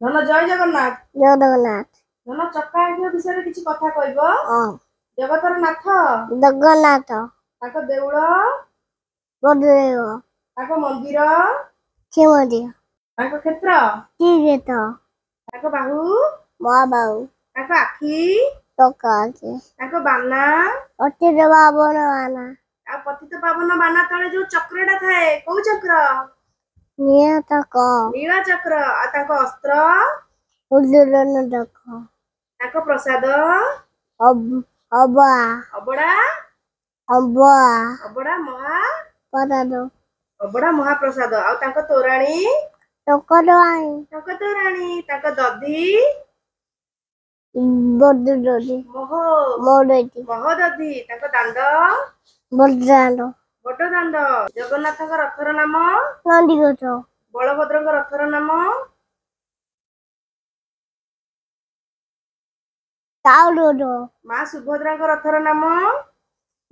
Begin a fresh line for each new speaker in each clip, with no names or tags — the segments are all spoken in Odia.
ଧନ ଜୟ ଜଗନ୍ନାଥ।
ଜୟ ଜଗନ୍ନାଥ।
ଧନ ଚକା ଆଖିର ବିଷୟରେ କିଛି କଥା କହିବ। ଜଗତର ନାଥ
ଜଗନ୍ନାଥ।
ତାଙ୍କ ଦେଉଳ
ବଡ଼ଦେଉଳ।
ତାଙ୍କ ମନ୍ଦିର
ଶ୍ରୀମନ୍ଦିର।
ତାଙ୍କ କ୍ଷେତ୍ର
ଶ୍ରୀକ୍ଷେତ୍ର।
ତାଙ୍କ ବାହୁ
ମହାବାହୁ।
ତାଙ୍କ ଆଖି
ଟଙ୍କା ଅଛି।
ତାଙ୍କ ବାନା
ଅଚ୍ୟୁତ ବାବନ ବାନା।
ଆଉ ପତିତ ପାବନ ବାନା ତଳେ ଯୋଉ ଚକ୍ରଟା ଥାଏ କୋଉ ଚକ୍ର?
ନୀଳ ଚକ୍ର।
ନୀଳ ଚକ୍ର। ଆଉ ତାଙ୍କ ଅସ୍ତ୍ର
ଉଦ୍ଦୋଳନ ଚକ୍ର।
ତାଙ୍କ ପ୍ରସାଦ
ଅବଡ଼ା।
ଅବଡ଼ା
ଅବଡ଼ା।
ଅବଡ଼ା ମହା
ପ୍ରସାଦ।
ଅବଡ଼ା ମହାପ୍ରସାଦ। ଆଉ ତାଙ୍କ ତୋରାଣୀ
ଟଙ୍କତୋରାଣୀ।
ତାଙ୍କ ତୋରାଣୀ। ତାଙ୍କ ଦଧି
ବଡ଼ଦଧି।
ମହୋଦଧି। ତାଙ୍କ ଦାଣ୍ଡ
ବଡ଼ଦାଣ୍ଡ।
ବଡ଼ ଦାଣ୍ଡ। ଜଗନ୍ନାଥଙ୍କ ରଥର ନାମ
ନନ୍ଦିଘୋଷ।
ବଳଭଦ୍ରଙ୍କ ରଥର ନାମ
ତାଳଧ୍ୱଜ।
ମା ସୁଭଦ୍ରାଙ୍କ ରଥର ନାମ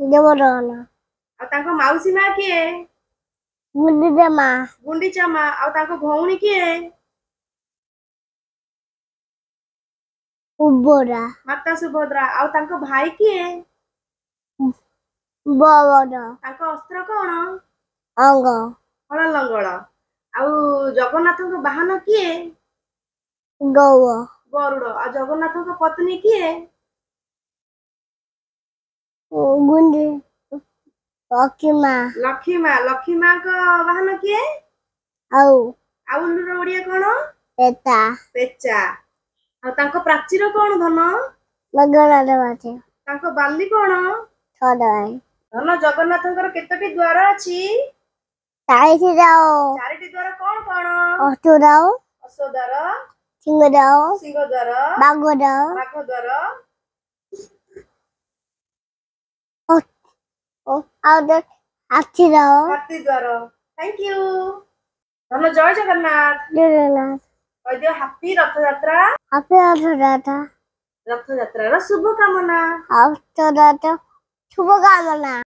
ଦେବଦଳନ।
ଆଉ ତାଙ୍କ ମାଉସୀ ମା କିଏ?
ଗୁଣ୍ଡିଚା ମା।
ଗୁଣ୍ଡିଚା ମା। ଆଉ ତାଙ୍କ ଭଉଣୀ କିଏ?
ସୁଭଦ୍ରା।
ମାତା ସୁଭଦ୍ରା। ଆଉ ତାଙ୍କ ଭାଇ କିଏ?
ବଳଭଦ୍ର।
ତାଙ୍କ ଅସ୍ତ୍ର କଣ?
ଅଙ୍ଗ।
ହଳ ଲଙ୍ଗଳ। ଆଉ ଜଗନ୍ନାଥଙ୍କ ବାହନ କିଏ?
ଗୌର।
ଗରୁଡ। ଆଉ ଜଗନ୍ନାଥଙ୍କ ପତ୍ନୀ କିଏ?
ଲକ୍ଷ୍ମୀ ମା।
ଲକ୍ଷ୍ମୀ ମା। ଲକ୍ଷ୍ମୀ ମାଙ୍କ ବାହନ କିଏ?
ଆଉ
ଆଉଲର ଓଡିଆ କଣ?
ପେଚା।
ପେଚା। ଆଉ ତାଙ୍କ ପ୍ରାଚୀର କଣ ଧନ?
ମେଘନାଦ ପ୍ରାଚୀର।
ତାଙ୍କ ବାଲି କଣ?
ସଦାଇ।
ଧନ ଜଗନ୍ନାଥଙ୍କର କେତୋଟି ଦ୍ୱାର ଅଛି?
40ଟି ଦ୍ୱାର।
4ଟି ଦ୍ୱାର କଣ କଣ?
ଅଷ୍ଟଦ୍ୱାର।
ଅଶ୍ୱଦ୍ୱାର
ସିଂହଦ୍ୱାର।
ସିଂହଦ୍ୱାର
ବାଘଦ୍ୱାର।
ବାଘଦ୍ୱାର
ଆଉ ହାତୀଦ୍ୱାର।
ହାତୀଦ୍ୱାର। Thank you. ଧନ ଜୟ ଜଗନ୍ନାଥ।
ଜୟ ଜଗନ୍ନାଥ।
କହିଦିଅ ହାପି ରଥଯାତ୍ରା।
ହାପି ରଥଯାତ୍ରା।
ରଥଯାତ୍ରାର ଶୁଭ କାମନା।
ରଥଯାତ୍ରା ଶୁଭ କାମନା।